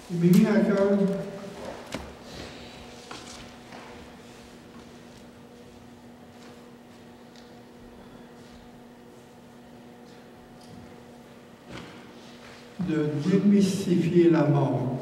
Il m'est mis à cœur de démystifier la mort.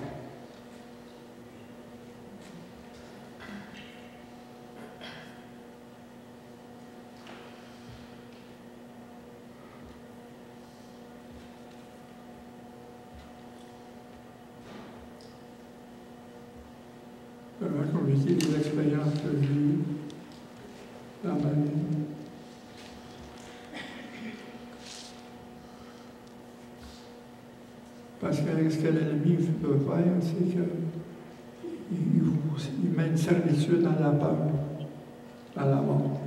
Comme je dis, les expériences que j'ai eues dans ma vie. Parce que ce que l'ennemi veut faire, c'est qu'il met une servitude dans la peur, dans la mort.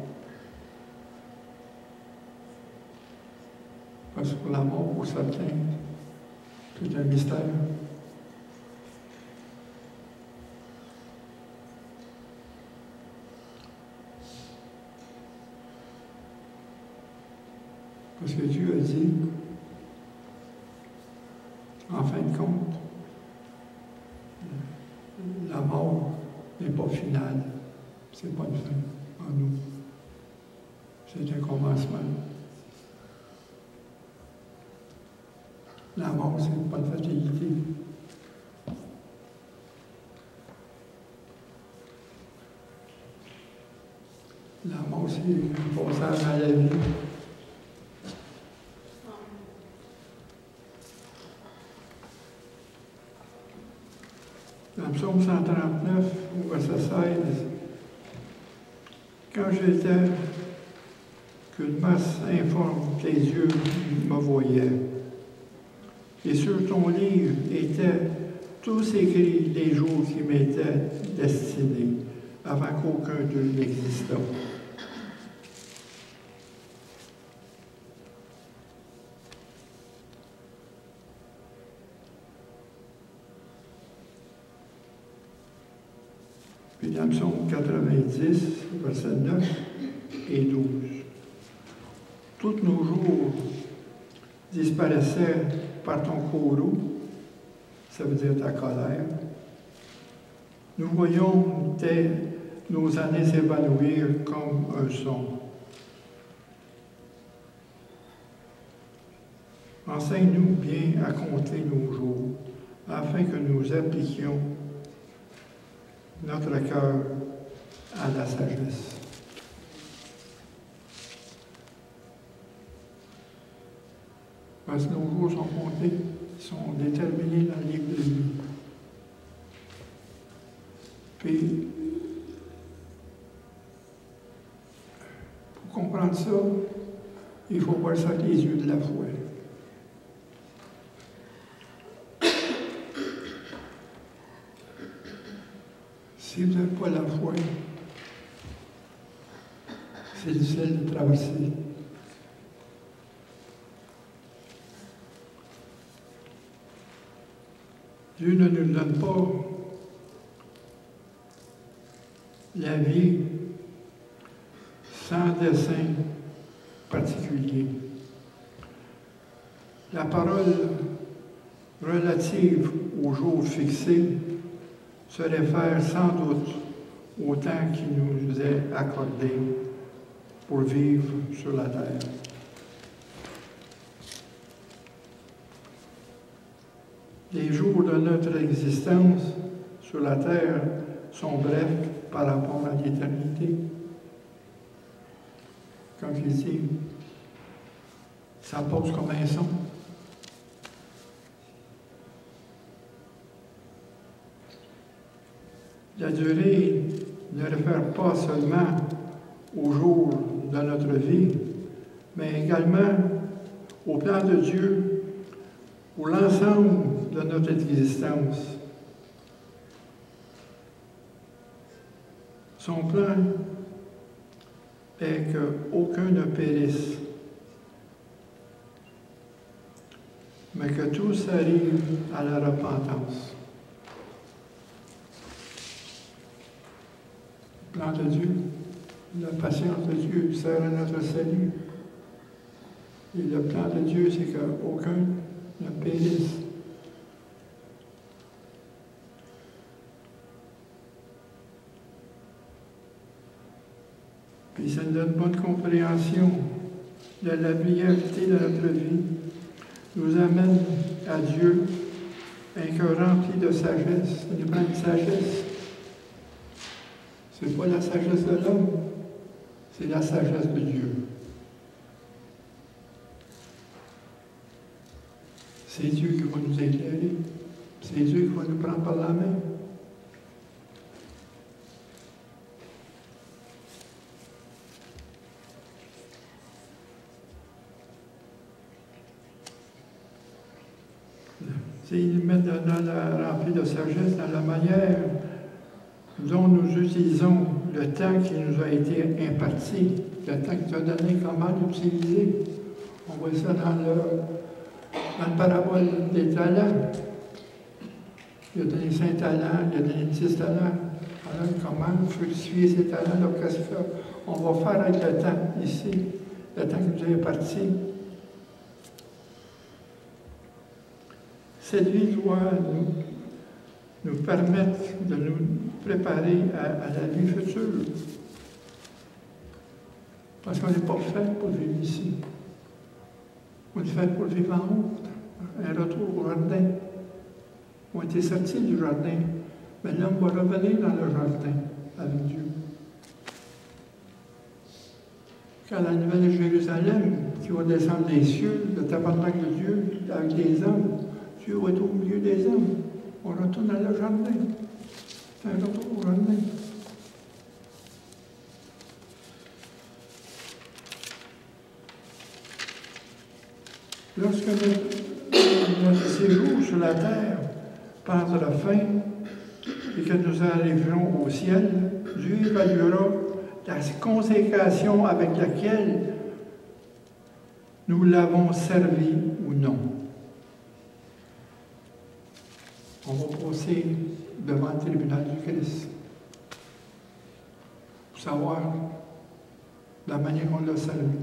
Parce que pour la mort, pour certains, c'est un mystère. Parce que Dieu a dit, en fin de compte, la mort n'est pas finale. C'est pas une fin en nous. C'est un commencement. La mort, c'est pas une fatalité. La mort, c'est un passage à la vie. Dans le psaume 139, au verset 16, quand j'étais qu'une masse informe, tes yeux me voyaient. Et sur ton livre étaient tous écrits les jours qui m'étaient destinés, avant qu'aucun d'eux n'existât. Puis dans le psaume 90, versets 9 et 12. Tous nos jours disparaissaient par ton courroux, ça veut dire ta colère. Nous voyons nos années s'évanouir comme un son. Enseigne-nous bien à compter nos jours, afin que nous appliquions notre cœur à la sagesse. Parce que nos jours sont comptés, sont déterminés dans le livre de vie. Puis, pour comprendre ça, il faut voir ça avec les yeux de la foi. Si vous n'avez pas la foi, c'est difficile de traverser. Dieu ne nous donne pas la vie sans dessein particulier. La parole relative au jour fixé se réfère sans doute au temps qui nous est accordé pour vivre sur la terre. Les jours de notre existence sur la terre sont brefs par rapport à l'éternité. Comme je dis, ça pose comme un son. La durée ne réfère pas seulement au jour de notre vie, mais également au plan de Dieu pour l'ensemble de notre existence. Son plan est qu'aucun ne périsse, mais que tous arrivent à la repentance. Le plan de Dieu, la patience de Dieu sert à notre salut. Et le plan de Dieu, c'est qu'aucun ne périsse, et ça nous donne bonne compréhension de la brièveté de notre vie, nous amène à Dieu, un cœur rempli de sagesse. Ça nous prend une sagesse. Ce n'est pas la sagesse de l'homme, c'est la sagesse de Dieu. C'est Dieu qui va nous éclairer. C'est Dieu qui va nous prendre par la main. Il met rempli de sagesse dans la manière dont nous utilisons le temps qui nous a été imparti, le temps qu'il nous a donné, comment l'utiliser. On voit ça dans le parabole des talents. Il a donné 5 talents, il a donné 10 talents. Alors, comment fructifier ces talents? Donc, qu'est-ce qu'on va faire avec le temps ici, le temps qui nous est imparti? Cette vie doit nous permettre de nous préparer à la vie future. Parce qu'on n'est pas fait pour vivre ici. On est fait pour vivre en haut. Un retour au jardin. On était sortis du jardin. Mais l'homme va revenir dans le jardin avec Dieu. Quand la nouvelle Jérusalem, qui va descendre des cieux, le tabernacle de Dieu, avec les hommes, Dieu va être au milieu des hommes. On retourne dans le jardin. C'est un retour au jardin. Lorsque notre séjour sur la terre prendra fin et que nous arriverons au ciel, Dieu évaluera la consécration avec laquelle nous l'avons servi ou non. On va passer devant le tribunal du Christ pour savoir la manière dont on l'a servi.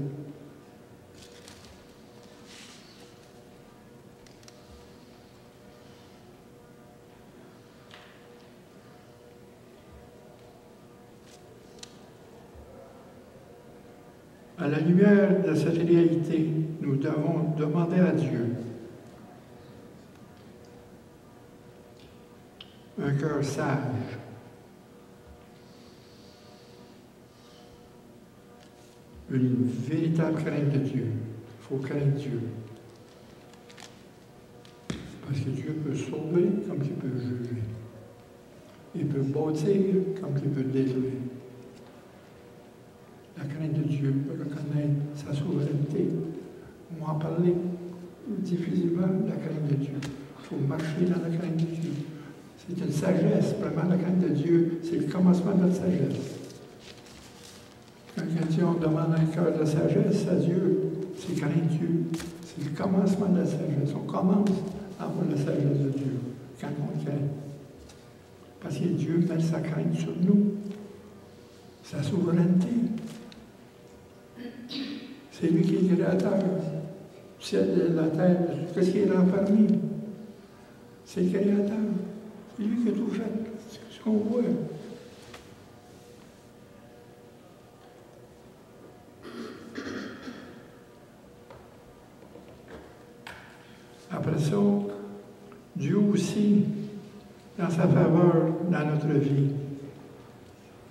À la lumière de cette réalité, nous devons demander à Dieu un cœur sage, une véritable crainte de Dieu. Il faut craindre Dieu. Parce que Dieu peut sauver comme il peut juger. Il peut bâtir comme il peut détruire. La crainte de Dieu peut reconnaître sa souveraineté. On va en parler difficilement de la crainte de Dieu. Il faut marcher dans la crainte de Dieu. C'est une sagesse, vraiment, la crainte de Dieu. C'est le commencement de notre sagesse. Quand on demande un cœur de sagesse à Dieu, c'est craindre Dieu. C'est le commencement de la sagesse. On commence à avoir la sagesse de Dieu quand on craint. Parce que Dieu met sa crainte sur nous. Sa souveraineté. C'est lui qui est créateur. Le ciel et la terre, qu'est-ce qui est renfermé? C'est le créateur. C'est lui qui a tout fait. C'est ce qu'on voit. Après ça, Dieu aussi, dans sa faveur dans notre vie,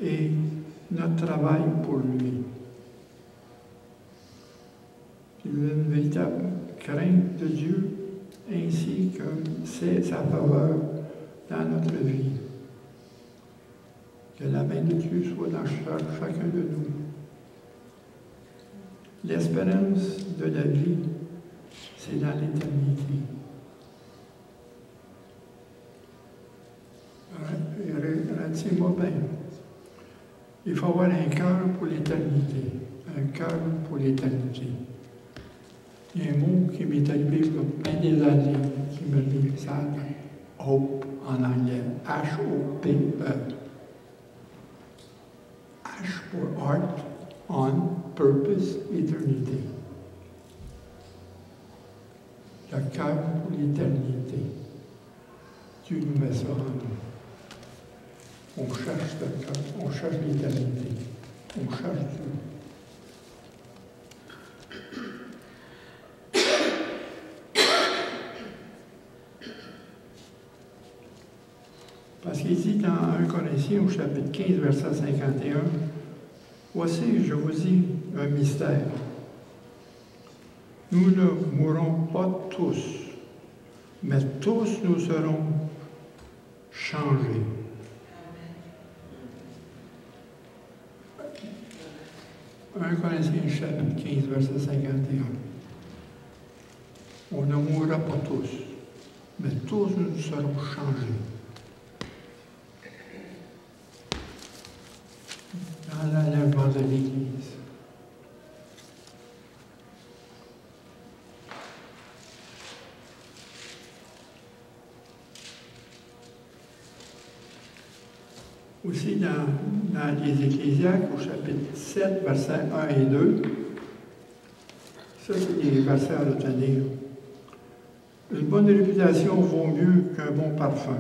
et notre travail pour lui. Il y a une véritable crainte de Dieu, ainsi que c'est sa faveur dans notre vie. Que la main de Dieu soit dans chacun de nous. L'espérance de la vie, c'est dans l'éternité. Retiens-moi bien. Il faut avoir un cœur pour l'éternité. Un cœur pour l'éternité. Il y a un mot qui m'est arrivé il y a bien des années, qui me dit ça, hope en anglais. H-O-P-E. H pour heart, on, purpose, eternity. Le cœur pour l'éternité. Dieu nous met ça en nous. On cherche le cœur, on cherche l'éternité. On cherche Dieu. Parce qu'il dit dans 1 Corinthiens au chapitre 15, verset 51, « Voici, je vous dis un mystère. Nous ne mourrons pas tous, mais tous nous serons changés. » 1 Corinthiens chapitre 15, verset 51. On ne mourra pas tous, mais tous nous serons changés. Dans l'enlèvement de l'Église. Aussi dans les Ecclésiastes, au chapitre 7, versets 1 et 2, ça c'est des versets à retenir. Une bonne réputation vaut mieux qu'un bon parfum,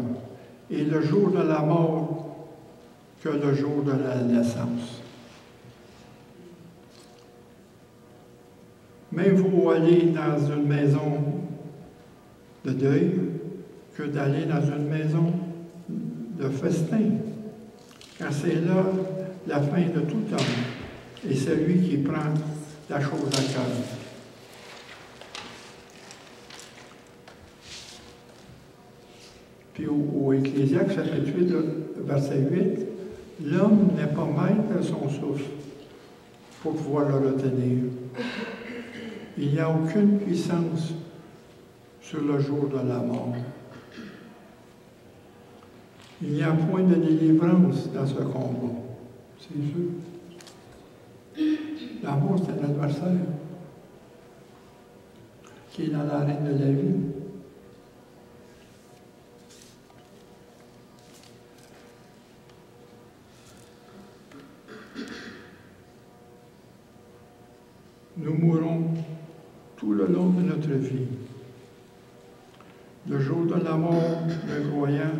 et le jour de la mort que le jour de la naissance. Même vaut aller dans une maison de deuil que d'aller dans une maison de festin, car c'est là la fin de tout homme, et c'est lui qui prend la chose à cœur. Puis au Ecclésiaste, chapitre 8, verset 8, l'homme n'est pas maître de son souffle pour pouvoir le retenir. Il n'y a aucune puissance sur le jour de la mort. Il n'y a point de délivrance dans ce combat. C'est sûr. La mort, c'est un adversaire qui est dans l'arène de la vie. Nous mourrons tout le long de notre vie. Le jour de la mort d'un croyant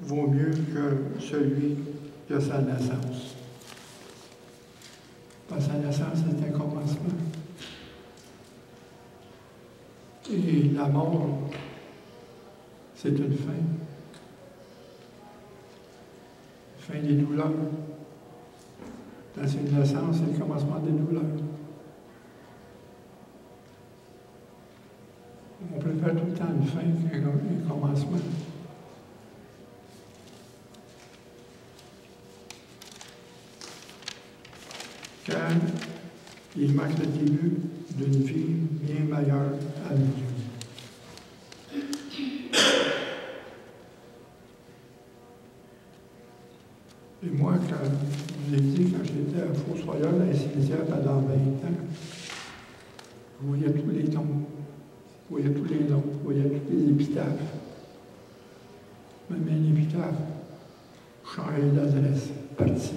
vaut mieux que celui de sa naissance. Parce que sa naissance est un commencement. Et la mort, c'est une fin. Fin des douleurs. Dans une naissance, c'est le commencement des douleurs. On préfère tout le temps une fin qu'un commencement. Car il marque le début d'une vie bien meilleure avec Dieu. Et moi, quand je vous ai dit, quand j'étais à Fossoyeur, à Saint-Césaire, pendant 20 ans, je voyais tous les tombes. Vous voyez tous les noms, vous voyez tous les épitaphes. Même un épitaphe, changer d'adresse, parti.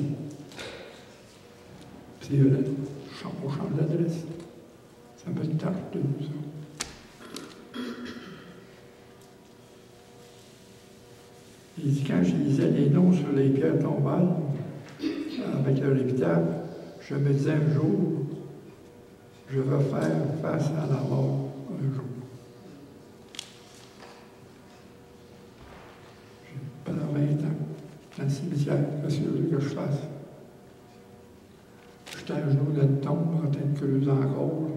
C'est vrai, on change d'adresse. Ça me tarte de nous, ça. Il dit, quand je lisais les noms sur les pierres tombales, avec leur épitaphe, je me disais un jour, je vais faire face à la mort un jour. Pendant 20 ans, dans le cimetière, qu'est-ce que je fasse? J'étais à genoux dans une tombe, en train de creuser encore.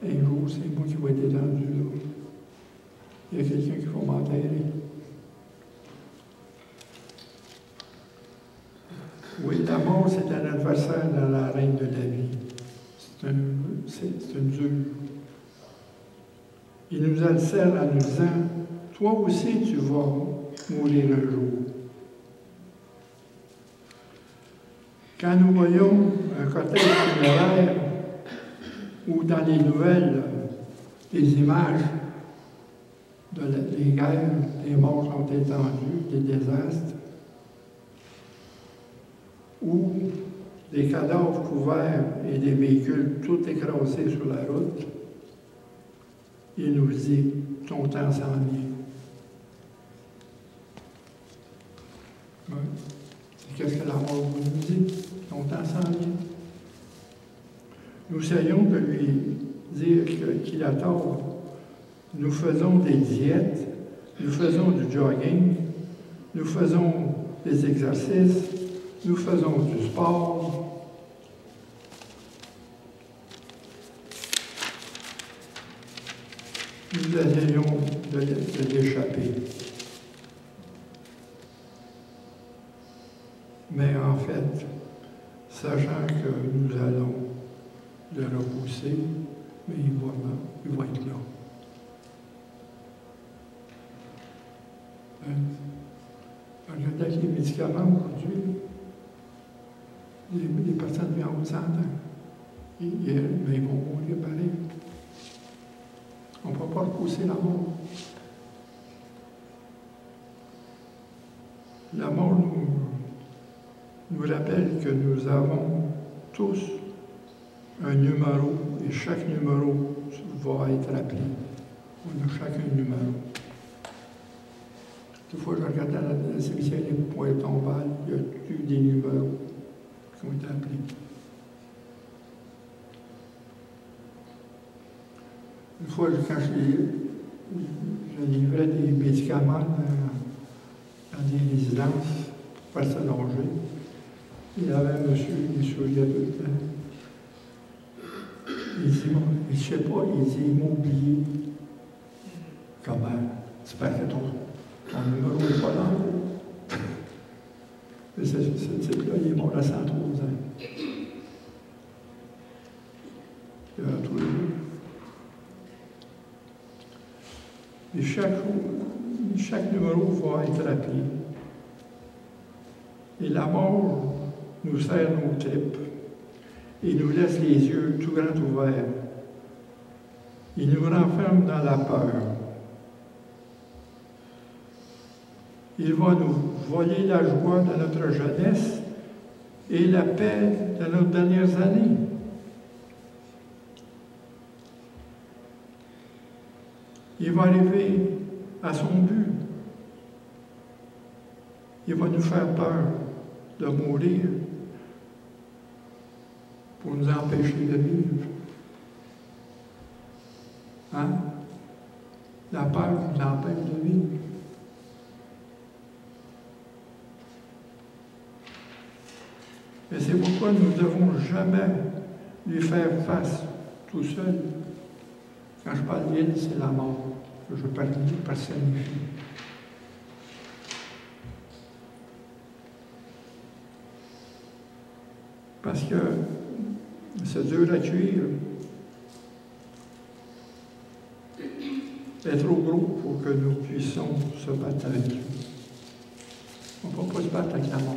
Un jour, c'est moi qui vais être étendu là. Il y a quelqu'un qui va m'enterrer. Oui, la mort, c'est un adversaire dans la reine de la vie. C'est une dure. Il nous harcèle en nous disant, toi aussi, tu vas mourir un jour. Quand nous voyons un cortège funéraire ou dans les nouvelles, des images des guerres, des morts sont étendus, des désastres, ou des cadavres couverts et des véhicules tout écrasés sur la route, il nous dit, ton temps s'en vient. Oui. Qu'est-ce que la mort nous dit? Son temps s'en vient. Nous essayons de lui dire qu'il a tort. Nous faisons des diètes, nous faisons du jogging, nous faisons des exercices, nous faisons du sport. Nous essayons de l'échapper. Mais en fait, sachant que nous allons le repousser, mais il va être là. Regardez avec les médicaments aujourd'hui, les personnes bien haut de 100 ans, mais ils vont mourir pareil. On ne peut pas repousser la mort. La mort nous rappelle que nous avons tous un numéro et chaque numéro va être appelé. On a chacun un numéro. Des fois, je regarde dans la cimetière des points tombales, il y a eu des numéros qui ont été appelés. Une fois, quand je livrais des médicaments dans des résidences pour faire se longer, il y avait un monsieur qui souriait tout le temps. Il dit, je ne sais pas, il dit, il m'a oublié. Comment? C'est parce que ton numéro n'est pas là. Mais ce type-là, il est mort à 103 ans. Il a tous les jours. Et chaque numéro va être appelé. Et la mort nous serre nos tripes et nous laisse les yeux tout grands ouverts. Il nous renferme dans la peur. Il va nous voler la joie de notre jeunesse et la paix de nos dernières années. Il va arriver à son but. Il va nous faire peur de mourir pour nous empêcher de vivre. Hein? La peur nous empêche de vivre. Mais c'est pourquoi nous ne devons jamais lui faire face tout seul. Quand je parle d'il, c'est la mort que je personnifie. Parce que c'est dur à cuire. C'est trop gros pour que nous puissions se battre avec lui. On ne peut pas se battre avec la mort.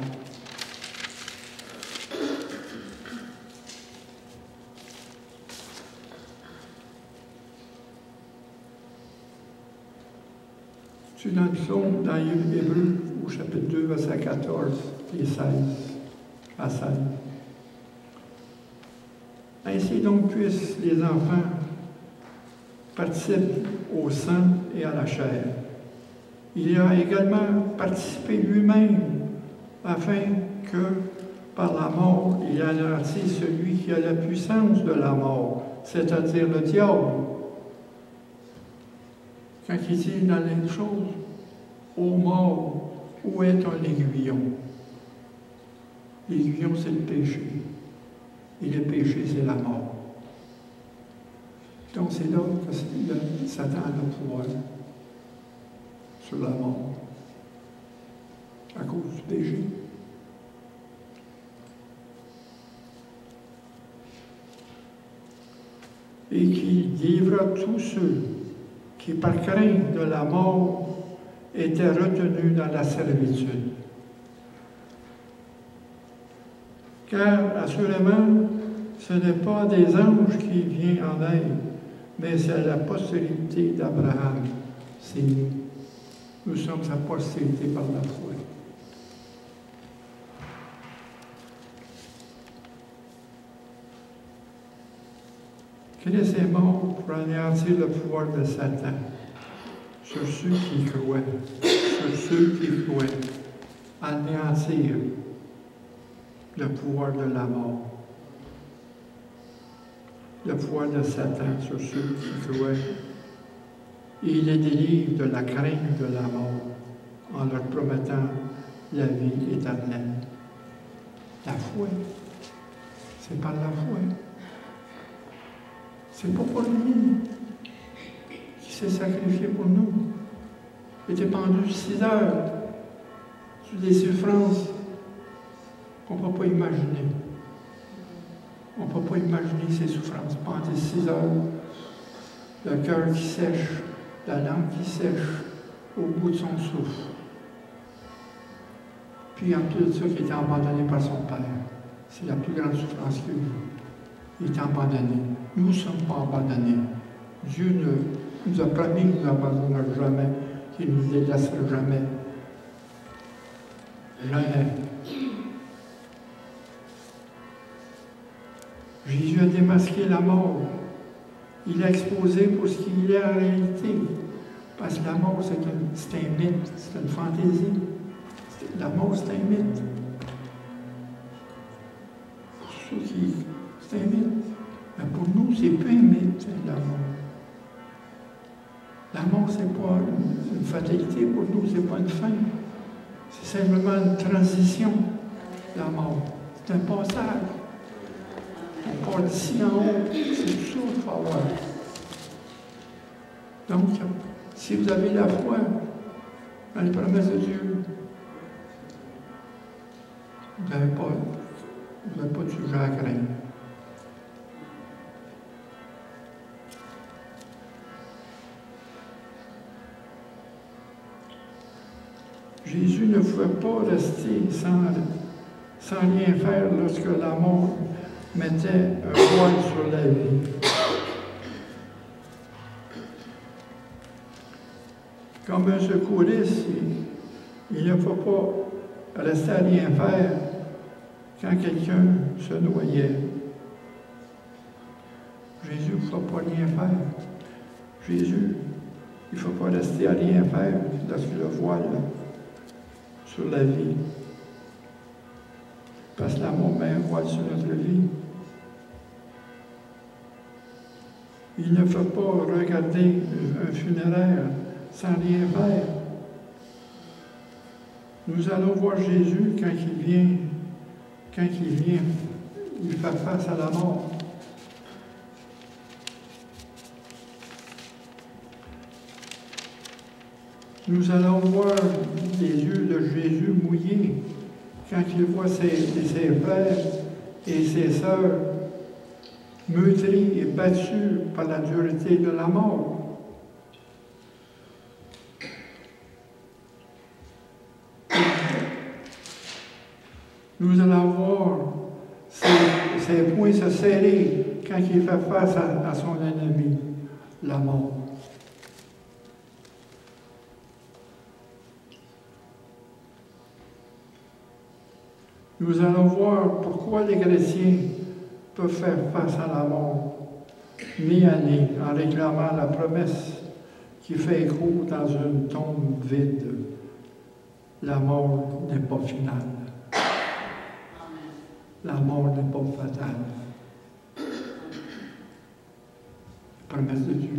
C'est dans le psaume, dans Hébreux, au chapitre 2, verset 14 et 16 à 16. Ainsi donc puissent les enfants participer au sang et à la chair. Il a également participé lui-même afin que, par la mort, il anéantisse celui qui a la puissance de la mort, c'est-à-dire le diable. Quand il dit dans les choses, ô mort, où est ton aiguillon? L'aiguillon, c'est le péché. Et le péché, c'est la mort. Donc, c'est là que Satan a le pouvoir sur la mort, à cause du péché. Et qui livra tous ceux qui, par crainte de la mort, étaient retenus dans la servitude. Car, assurément, ce n'est pas des anges qui viennent en aide, mais c'est la postérité d'Abraham. C'est nous. Nous sommes sa postérité par la foi. Christ est mort pour anéantir le pouvoir de Satan sur ceux qui croient. Sur ceux qui croient. Anéantir. le pouvoir de la mort, le pouvoir de Satan sur ceux qui croient. Et il les délivre de la crainte de la mort en leur promettant la vie éternelle. La foi, c'est par la foi. C'est pas pour lui qui s'est sacrifié pour nous. Il était pendu 6 heures sur des souffrances qu'on ne peut pas imaginer. On ne peut pas imaginer ces souffrances. Pendant 6 heures, le cœur qui sèche, la langue qui sèche au bout de son souffle. Puis en plus de ça, il était abandonné par son Père. C'est la plus grande souffrance qu'il a eue. Il était abandonné. Nous ne sommes pas abandonnés. Dieu nous a promis qu'il ne nous abandonnera jamais, qu'il ne nous délaissera jamais. Jamais. Jésus a démasqué la mort. Il a exposé pour ce qu'il est en réalité. Parce que la mort, c'est un mythe, c'est une fantaisie. La mort, c'est un mythe. Pour ceux qui... c'est un mythe. Mais pour nous, c'est plus un mythe, la mort. La mort, c'est pas une fatalité. Pour nous, c'est pas une fin. C'est simplement une transition, la mort. C'est un passage. On part d'ici en haut. C'est tout ça qu'il faut avoir. Donc, si vous avez la foi dans les promesses de Dieu, vous n'avez pas de sujet à craindre. Jésus ne pouvait pas rester sans rien faire lorsque la mort mettait un voile sur la vie. Comme un secouriste, il ne faut pas rester à rien faire quand quelqu'un se noyait. Jésus ne faut pas rien faire. Jésus, il ne faut pas rester à rien faire lorsque le voile sur la vie. Parce que la mort met un voile sur notre vie. Il ne faut pas regarder un funéraire sans rien faire. Nous allons voir Jésus quand il vient, il fait face à la mort. Nous allons voir les yeux de Jésus mouillés quand il voit ses frères et ses sœurs meurtris et battus par la dureté de la mort. Nous allons voir ses poings se serrer quand il fait face à son ennemi, la mort. Nous allons voir pourquoi les chrétiens peuvent faire face à la mort, nez à nez, en réclamant la promesse qui fait écho dans une tombe vide. La mort n'est pas finale. La mort n'est pas fatale. Promesse de Dieu.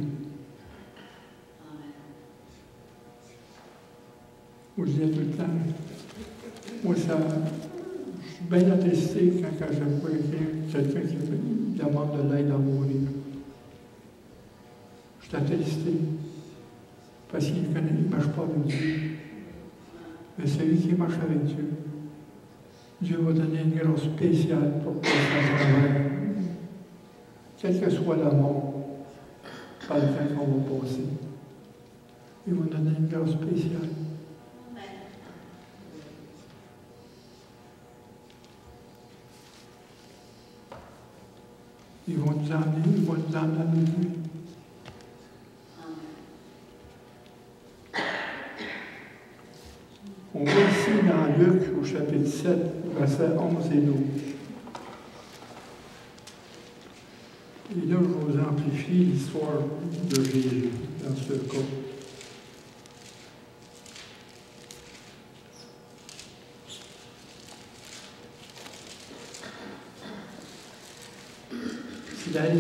Vous le dites tout le temps. Moi, je suis bien attristé quand je vois quelqu'un qui me demande de l'aide à mourir. Je suis attristé. Parce qu'il ne marche pas avec Dieu. Mais celui qui marche avec Dieu, Dieu va donner une grâce spéciale pour passer à travers. Quelle que soit la mort, par laquelle on va passer. Il va donner une grâce spéciale. Ils vont nous emmener avec lui. On voit ici dans Luc, au chapitre 7, versets 11 et 12. Et là, je vous amplifie l'histoire de Jésus dans ce cas.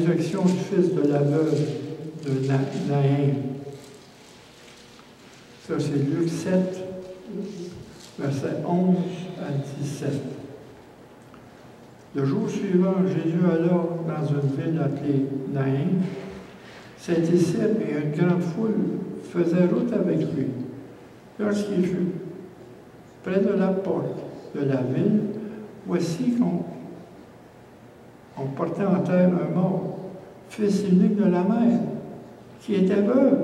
résurrection du fils de la veuve de Naïn. Ça, c'est Luc 7, versets 11 à 17. Le jour suivant, Jésus alla dans une ville appelée Naïn. Ses disciples et une grande foule faisaient route avec lui. Lorsqu'il fut près de la porte de la ville, voici qu'on portait en terre un mort, fils unique de la mère, qui était veuve.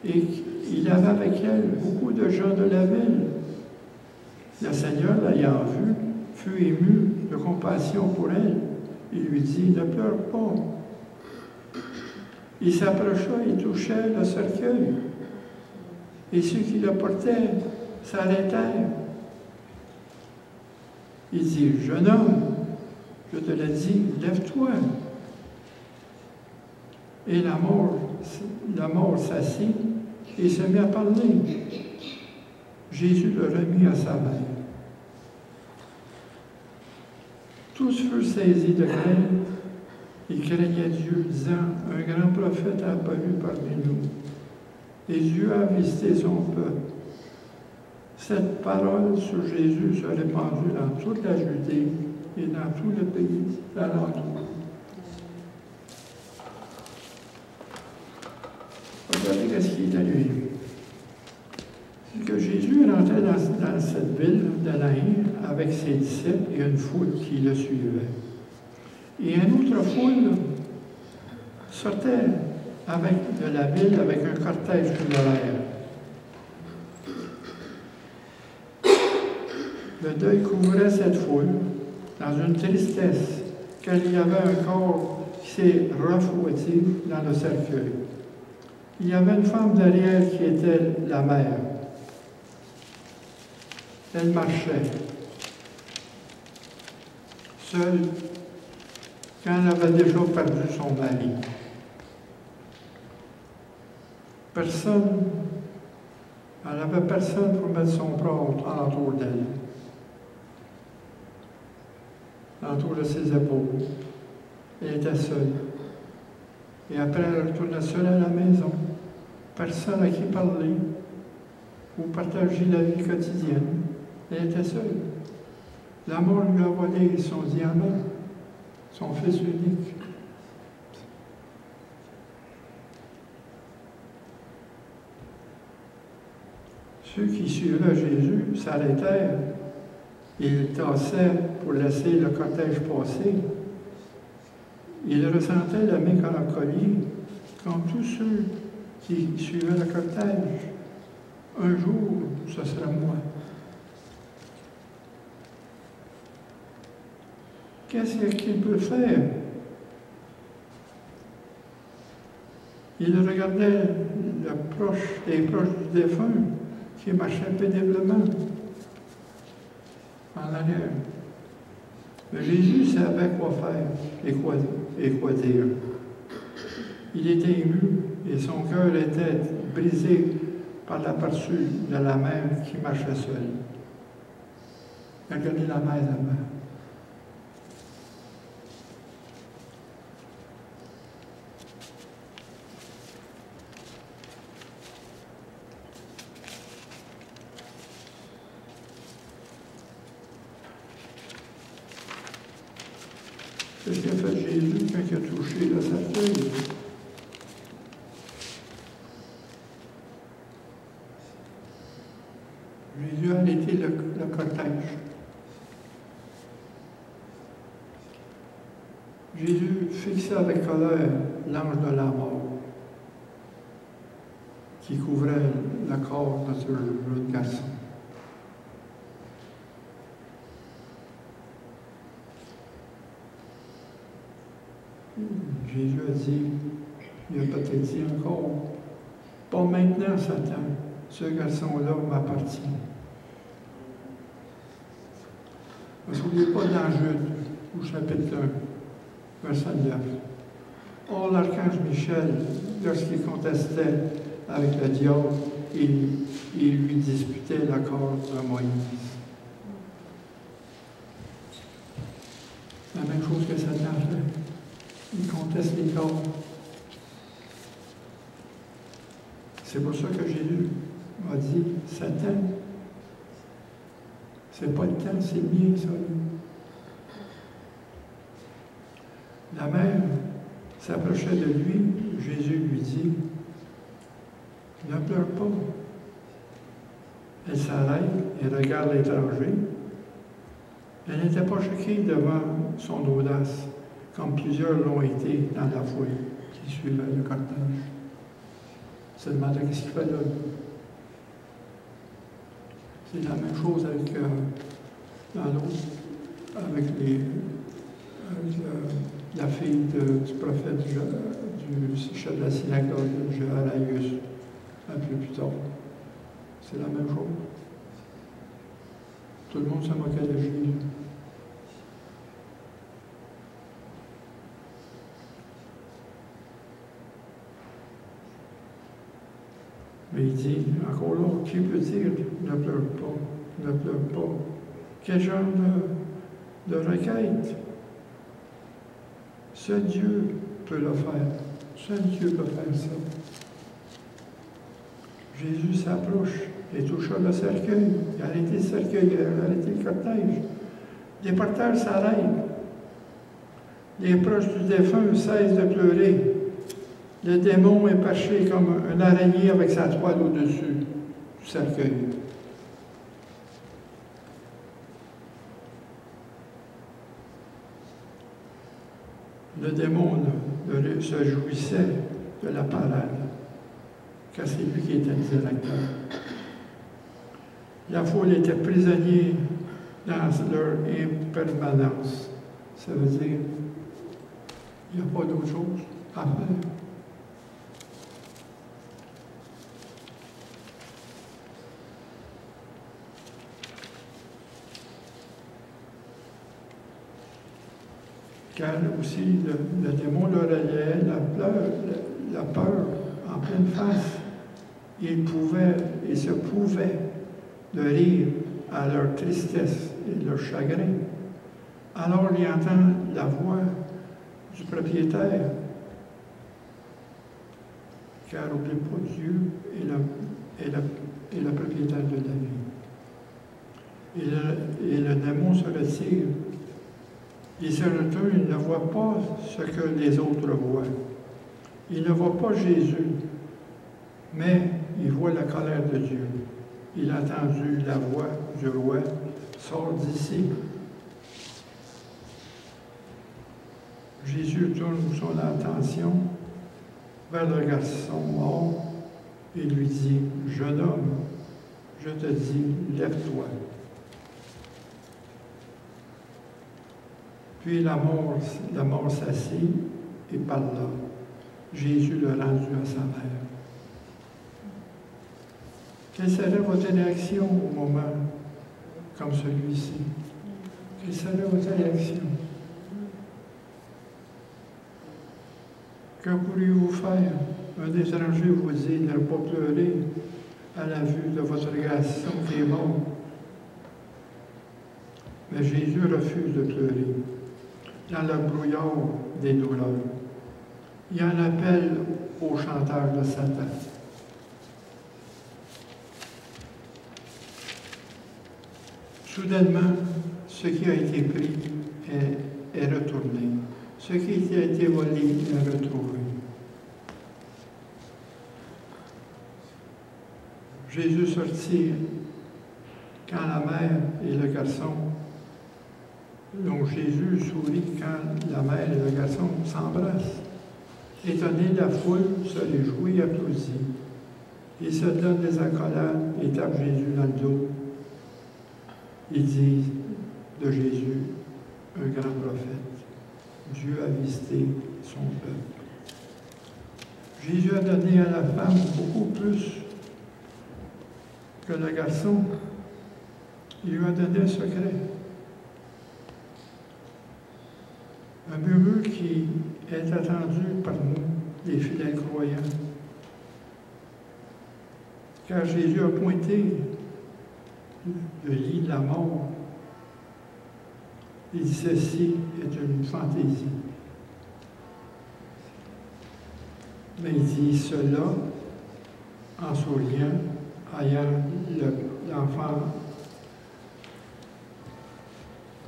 Et il avait avec elle beaucoup de gens de la ville. Le Seigneur, l'ayant vue, fut ému de compassion pour elle. Il lui dit, ne pleure pas. Il s'approcha et toucha le cercueil. Et ceux qui le portaient s'arrêtèrent. Il dit, jeune homme, je te l'ai dit, lève-toi. Et la mort s'assit et se mit à parler. Jésus le remit à sa mère. Tous furent saisis de crainte et craignaient Dieu, disant, un grand prophète a apparu parmi nous, et Dieu a visité son peuple. Cette parole sur Jésus se répandit dans toute la Judée et dans tout le pays alentour. Regardez ce qui est arrivé. Que Jésus rentrait dans cette ville de Naïn avec ses disciples et une foule qui le suivait. Et une autre foule sortait de la ville avec un cortège funéraire. Le deuil couvrait cette foule dans une tristesse, car il y avait un corps qui s'est refroidi dans le cercueil. Il y avait une femme derrière qui était la mère. Elle marchait, seule, quand elle avait déjà perdu son mari. Elle n'avait personne pour mettre son bras autour d'elle, autour de ses épaules. Elle était seule. Et après, elle retournait seule à la maison. Personne à qui parler ou partager la vie quotidienne. Elle était seule. La mort lui a volé son diamant, son fils unique. Ceux qui suivaient Jésus s'arrêtèrent. Ils tassaient pour laisser le cortège passer. Ils ressentaient la mélancolie comme tous ceux qui suivaient le cortège. Un jour, ce sera moi. Qu'est-ce qu'il peut faire? Il regardait les proches du défunt qui marchaient péniblement en arrière. Mais Jésus savait quoi faire et quoi dire. Il était ému et son cœur était brisé par l'aperçu de la mère qui marchait seule. Regardez la mère là-bas. Qu'est-ce qu'a fait Jésus quand il a touché le cercueil? Jésus a arrêté le cortège. Jésus fixa avec colère l'ange de la mort qui couvrait le corps de ce jeune garçon. Jésus a dit, il a peut-être dit encore, pas maintenant, Satan, ce garçon-là m'appartient. Ne souvenez pas dans Jude, au chapitre 1, verset 9. Or, l'archange Michel, lorsqu'il contestait avec le diable, il lui disputait l'accord de Moïse. La même chose que Satan fait. Il conteste les corps. C'est pour ça que Jésus m'a dit, Satan, c'est pas le temps, c'est le mien, ça. La mère s'approchait de lui, Jésus lui dit, ne pleure pas. Elle s'arrête et regarde l'étranger. Elle n'était pas choquée devant son audace, comme plusieurs l'ont été dans la foule qui suivait le cortège. Se demandait qu'est-ce qu'il fait là. C'est la même chose avec, dans l'autre, avec la fille du prophète du chef de la synagogue, Jairus, un peu plus tard. C'est la même chose. Tout le monde se moquait de Jésus. Mais il dit, encore là, qui peut dire, ne pleure pas, ne pleure pas. Quel genre de requête? Seul Dieu peut le faire. Seul Dieu peut faire ça. Jésus s'approche et toucha le cercueil. Il a arrêté le cercueil, il a arrêté le cortège. Les porteurs s'arrêtent. Les proches du défunt cessent de pleurer. Le démon est perché comme un araignée avec sa toile au-dessus du cercueil. Le démon se jouissait de la parade, car c'est lui qui était le directeur. La foule était prisonnière dans leur impermanence. Ça veut dire qu'il n'y a pas d'autre chose à faire. Car aussi le démon leur alliait la peur en pleine face. Ils se pouvaient de rire à leur tristesse et leur chagrin. Alors il entend la voix du propriétaire. Car n'oublie pas, Dieu est le propriétaire de la vie. Et le démon se retire. Il se retourne, il ne voit pas ce que les autres voient. Il ne voit pas Jésus, mais il voit la colère de Dieu. Il a entendu la voix du roi, sors d'ici. Jésus tourne son attention vers le garçon mort et lui dit, jeune homme, je te dis, lève-toi. Puis la mort s'assit et parla. Jésus le rendu à sa mère. Quelle serait votre réaction au moment comme celui-ci? Quelle serait votre réaction? Que pourriez-vous faire? Un étranger vous dit de ne pas pleurer à la vue de votre garçon qui est mort. Mais Jésus refuse de pleurer. Dans le brouillard des douleurs. Il en appelle au chanteur de Satan. Soudainement, ce qui a été pris est retourné. Ce qui a été volé est retrouvé. Jésus sortit quand la mère et le garçon. Donc Jésus sourit quand la mère et le garçon s'embrassent. Étonné, la foule se réjouit et applaudit. Ils se donnent des accolades et tapent Jésus dans le dos. Ils disent de Jésus, un grand prophète. Dieu a visité son peuple. Jésus a donné à la femme beaucoup plus que le garçon. Il lui a donné un secret. Un murmure qui est attendu par nous, les fidèles croyants. Car Jésus a pointé le lit de la mort Il dit ceci est une fantaisie. Mais il dit cela en souriant, ayant l'enfant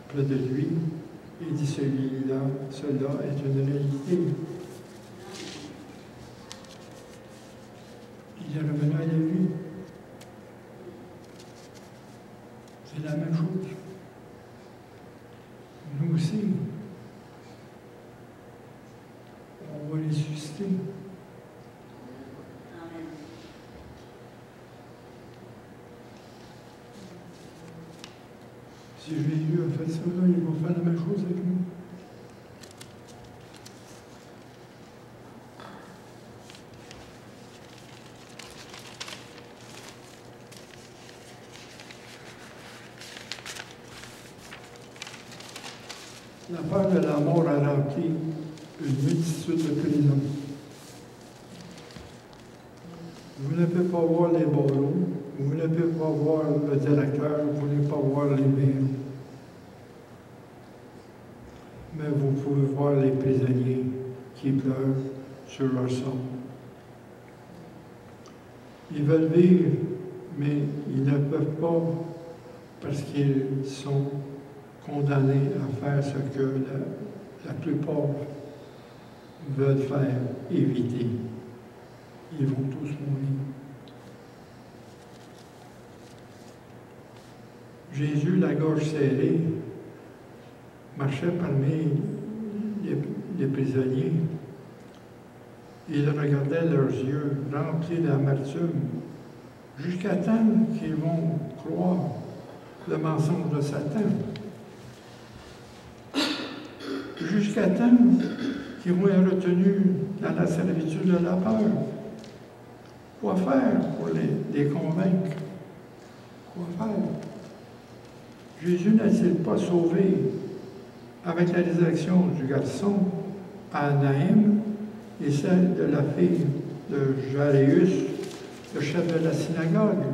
près de lui. Il dit cela est une réalité. Il est revenu à la vie. C'est la même chose. Nous aussi, on va ressusciter. Si Jésus a fait ça, là, il va faire la même chose avec nous. La peur de la mort a rempli une multitude de prisons. Vous ne pouvez pas voir les barreaux, vous ne pouvez pas voir le directeur, vous ne pouvez pas voir les bureaux. Mais vous pouvez voir les prisonniers qui pleurent sur leur sort. Ils veulent vivre, mais ils ne peuvent pas parce qu'ils sont condamnés à faire ce que la plupart veulent faire, éviter. Ils vont tous mourir. Jésus, la gorge serrée, marchait parmi les prisonniers. Il regardait leurs yeux remplis d'amertume jusqu'à temps qu'ils vont croire le mensonge de Satan. Jusqu'à temps qu'ils vont être retenus dans la servitude de la peur. Quoi faire pour les convaincre? Quoi faire? Jésus n'a-t-il pas sauvé, avec la résurrection du garçon, à Naïm et celle de la fille de Jaréus, le chef de la synagogue?